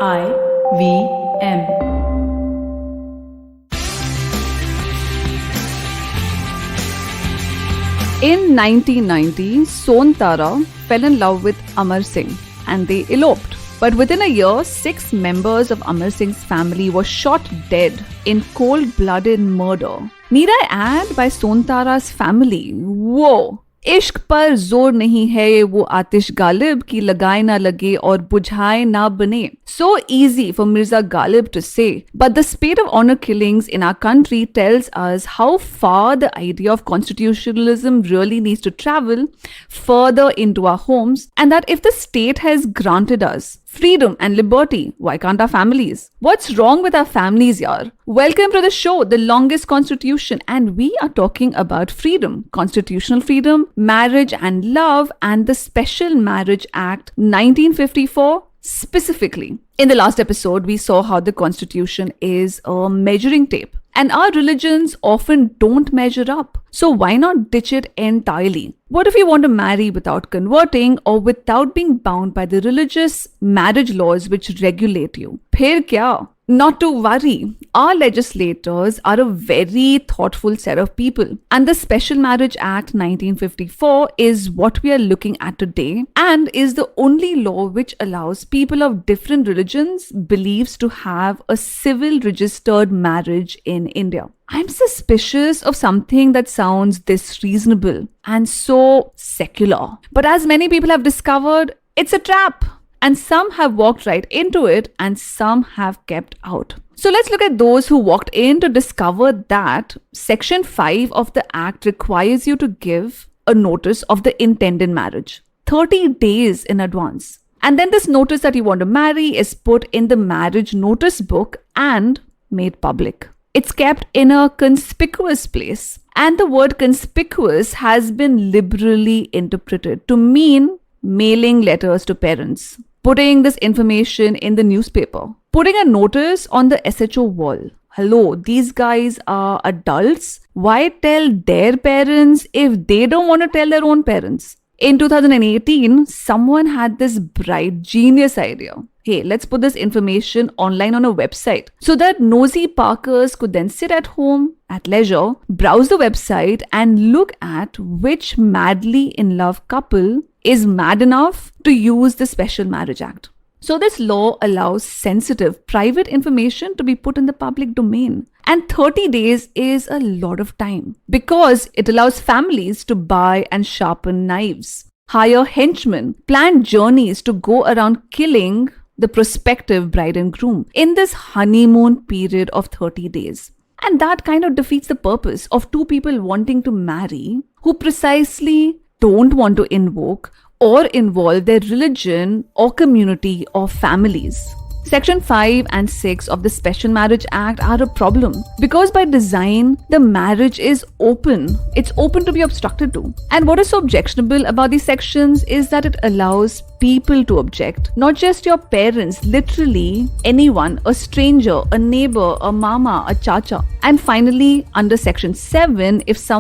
IVM. In 1990, Son Tara fell in love with Amar Singh and they eloped. But within a year, 6 members of Amar Singh's family were shot dead in cold-blooded murder. Need I add, by Son Tara's family? Whoa! इश्क पर जोर नहीं है वो आतिश गालिब की लगाए ना लगे और बुझाए ना बने. So easy for Mirza Ghalib to say, but the spate of honor killings in our country tells us how far the idea of constitutionalism really needs to travel further into our homes, and that if the state has granted us freedom and liberty, why can't our families? What's wrong with our families, yaar? Welcome to the show, The Longest Constitution, and we are talking about freedom, constitutional freedom, marriage and love, and the Special Marriage Act 1954 specifically. In the last episode, we saw how the Constitution is a measuring tape, and our religions often don't measure up. So why not ditch it entirely? What if you want to marry without converting or without being bound by the religious marriage laws which regulate you? Phir kya? Not to worry, our legislators are a very thoughtful set of people, and the Special Marriage Act 1954 is what we are looking at today and is the only law which allows people of different religions, beliefs to have a civil registered marriage in India. I'm suspicious of something that sounds this reasonable and so secular. But as many people have discovered, it's a trap. And some have walked right into it and some have kept out. So let's look at those who walked in to discover that Section 5 of the Act requires you to give a notice of the intended marriage 30 days in advance. And then this notice that you want to marry is put in the marriage notice book and made public. It's kept in a conspicuous place. And the word conspicuous has been liberally interpreted to mean mailing letters to parents, putting this information in the newspaper, putting a notice on the SHO wall. Hello, these guys are adults. Why tell their parents if they don't want to tell their own parents? In 2018, someone had this bright, genius idea. Hey, let's put this information online on a website so that nosy Parkers could then sit at home at leisure, browse the website and look at which madly in love couple is mad enough to use the Special Marriage Act. So this law allows sensitive, private information to be put in the public domain. And 30 days is a lot of time because it allows families to buy and sharpen knives, hire henchmen, plan journeys to go around killing the prospective bride and groom in this honeymoon period of 30 days. And that kind of defeats the purpose of two people wanting to marry who precisely don't want to invoke or involve their religion or community or families. Section 5 and 6 of the Special Marriage Act are a problem because by design, the marriage is open. It's open to be obstructed to. And what is so objectionable about these sections is that it allows people to object, not just your parents, literally anyone, a stranger, a neighbor, a mama, a chacha. And finally, under Section 7, if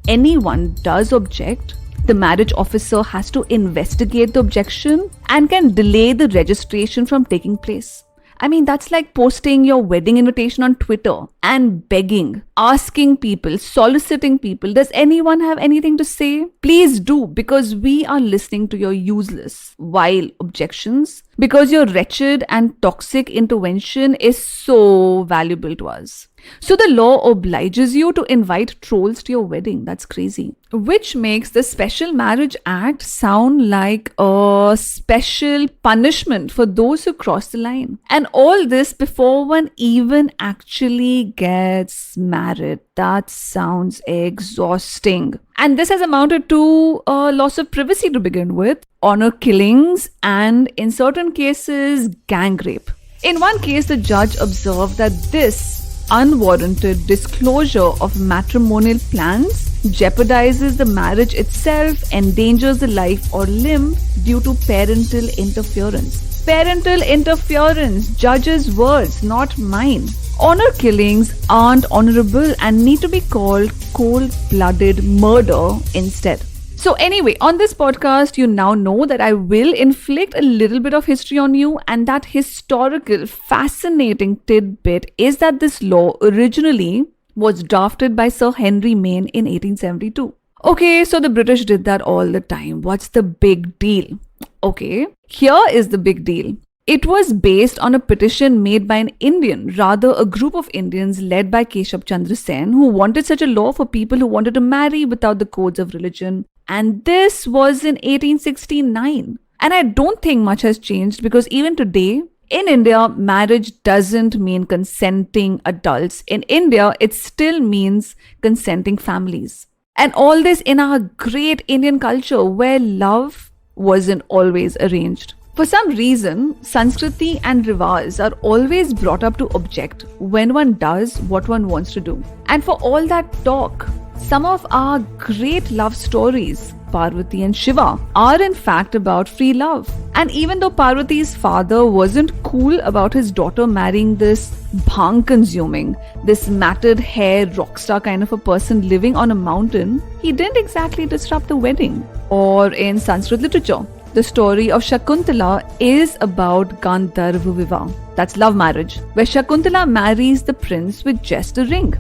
anyone does object, the marriage officer has to investigate the objection and can delay the registration from taking place. I mean, that's like posting your wedding invitation on Twitter and begging, asking people, soliciting people, does anyone have anything to say? Please do, because we are listening to your useless, vile objections, because your wretched and toxic intervention is so valuable to us. So the law obliges you to invite trolls to your wedding. That's crazy. Which makes the Special Marriage Act sound like a special punishment for those who cross the line. And all this before one even actually gets married. That sounds exhausting. And this has amounted to a loss of privacy to begin with, honor killings, and in certain cases, gang rape. In one case, the judge observed that this unwarranted disclosure of matrimonial plans jeopardizes the marriage itself, endangers the life or limb due to parental interference. Parental interference, judge's words, not mine. Honor killings aren't honorable and need to be called cold-blooded murder instead. So anyway, on this podcast, you now know that I will inflict a little bit of history on you, and that historical, fascinating tidbit is that this law originally was drafted by Sir Henry Maine in 1872. Okay, so the British did that all the time. What's the big deal? Okay, here is the big deal. It was based on a petition made by an Indian, rather a group of Indians led by Keshab Chandra Sen, who wanted such a law for people who wanted to marry without the codes of religion. And this was in 1869. And I don't think much has changed, because even today, in India, marriage doesn't mean consenting adults. In India, it still means consenting families. And all this in our great Indian culture where love wasn't always arranged. For some reason, Sanskriti and Rivas are always brought up to object when one does what one wants to do. And for all that talk, some of our great love stories, Parvati and Shiva, are in fact about free love. And even though Parvati's father wasn't cool about his daughter marrying this bhang-consuming, this matted hair rockstar kind of a person living on a mountain, he didn't exactly disrupt the wedding. Or in Sanskrit literature, the story of Shakuntala is about Gandharva Vivah, that's love marriage, where Shakuntala marries the prince with just a ring.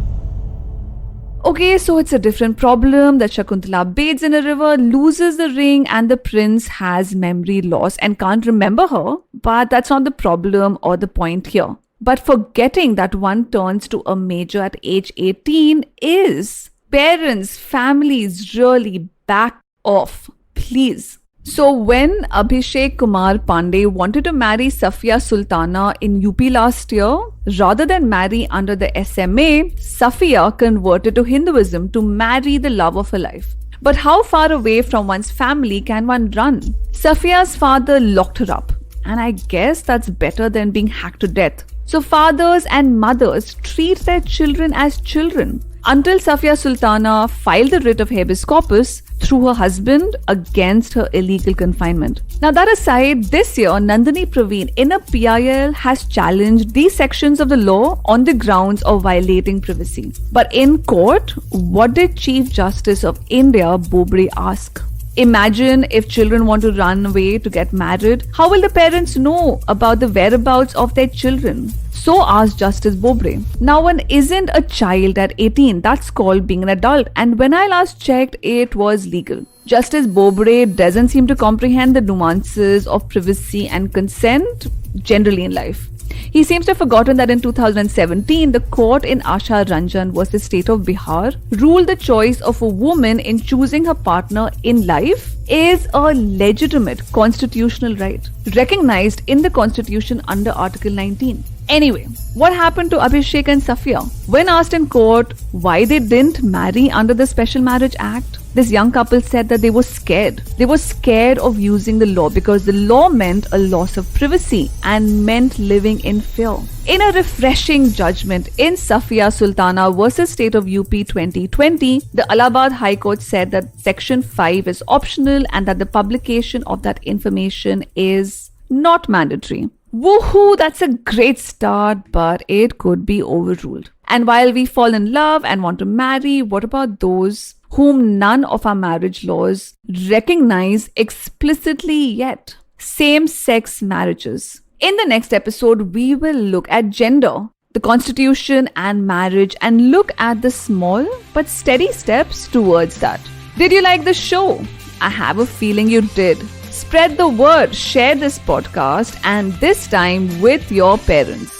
Okay, so it's a different problem that Shakuntala bathes in a river, loses the ring, and the prince has memory loss and can't remember her. But that's not the problem or the point here. But forgetting that one turns to a major at age 18 is. Parents, families, really back off, please. So when Abhishek Kumar Pandey wanted to marry Safia Sultana in UP last year, rather than marry under the SMA, Safia converted to Hinduism to marry the love of her life. But how far away from one's family can one run? Safia's father locked her up, and I guess that's better than being hacked to death. So fathers and mothers treat their children as children until Safia Sultana filed the writ of habeas corpus through her husband against her illegal confinement. Now that aside, this year Nandini Praveen in a PIL has challenged these sections of the law on the grounds of violating privacy. But in court, what did Chief Justice of India Bobre ask? Imagine if children want to run away to get married, how will the parents know about the whereabouts of their children? So asked Justice Bobre. Now one isn't a child at 18, that's called being an adult, and when I last checked, it was legal. Justice Bobre doesn't seem to comprehend the nuances of privacy and consent generally in life. He seems to have forgotten that in 2017, the court in Asha Ranjan versus State of Bihar ruled the choice of a woman in choosing her partner in life is a legitimate constitutional right, recognized in the constitution under Article 19. Anyway, what happened to Abhishek and Safia? When asked in court why they didn't marry under the Special Marriage Act, this young couple said that they were scared. They were scared of using the law because the law meant a loss of privacy and meant living in fear. In a refreshing judgment in Safia Sultana versus State of UP 2020, the Allahabad High Court said that Section 5 is optional and that the publication of that information is not mandatory. Woohoo, that's a great start, but it could be overruled. And while we fall in love and want to marry, what about those whom none of our marriage laws recognize explicitly yet? Same-sex marriages. In the next episode, we will look at gender, the constitution and marriage, and look at the small but steady steps towards that. Did you like the show? I have a feeling you did. Spread the word, share this podcast, and this time with your parents.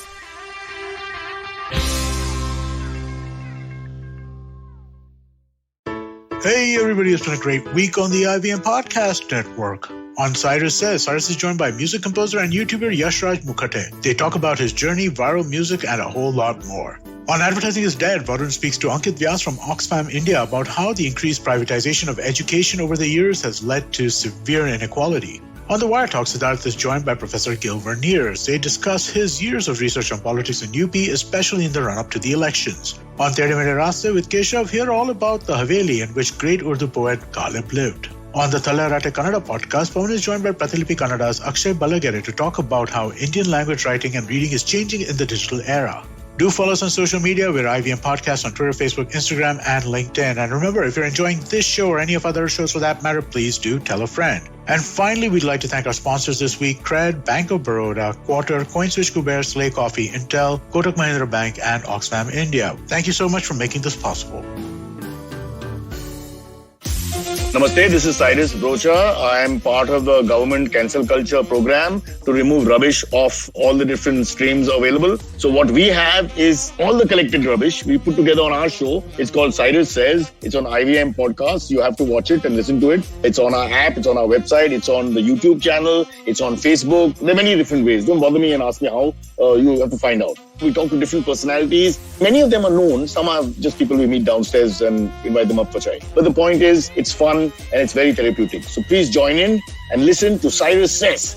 Hey everybody, it's been a great week on the IVM Podcast Network. On Cyrus Says, Cyrus is joined by music composer and YouTuber Yashraj Mukhate. They talk about his journey, viral music, and a whole lot more. On Advertising is Dead, Varun speaks to Ankit Vyas from Oxfam India about how the increased privatization of education over the years has led to severe inequality. On The Wire Talk, Siddharth is joined by Professor Gil Verniers. They discuss his years of research on politics in UP, especially in the run-up to the elections. On Tere Mere Raaste with Keshav, hear all about the Haveli in which great Urdu poet Ghalib lived. On the Talarate Kannada podcast, Pawan is joined by Pratilippi Kannada's Akshay Balagere to talk about how Indian language writing and reading is changing in the digital era. Do follow us on social media. We're IVM Podcast on Twitter, Facebook, Instagram, and LinkedIn. And remember, if you're enjoying this show or any of other shows for that matter, please do tell a friend. And finally, we'd like to thank our sponsors this week, Cred, Bank of Baroda, Quarter, CoinSwitch, Kuber, Slay Coffee, Intel, Kotak Mahindra Bank, and Oxfam India. Thank you so much for making this possible. Namaste, this is Cyrus Brocha. I am part of the government cancel culture program to remove rubbish off all the different streams available. So what we have is all the collected rubbish we put together on our show. It's called Cyrus Says. It's on IVM Podcast. You have to watch it and listen to it. It's on our app. It's on our website. It's on the YouTube channel. It's on Facebook. There are many different ways. Don't bother me and ask me how. You have to find out. We talk to different personalities. Many of them are known. Some are just people we meet downstairs and invite them up for chai. But the point is, it's fun and it's very therapeutic. So please join in and listen to Cyrus Says.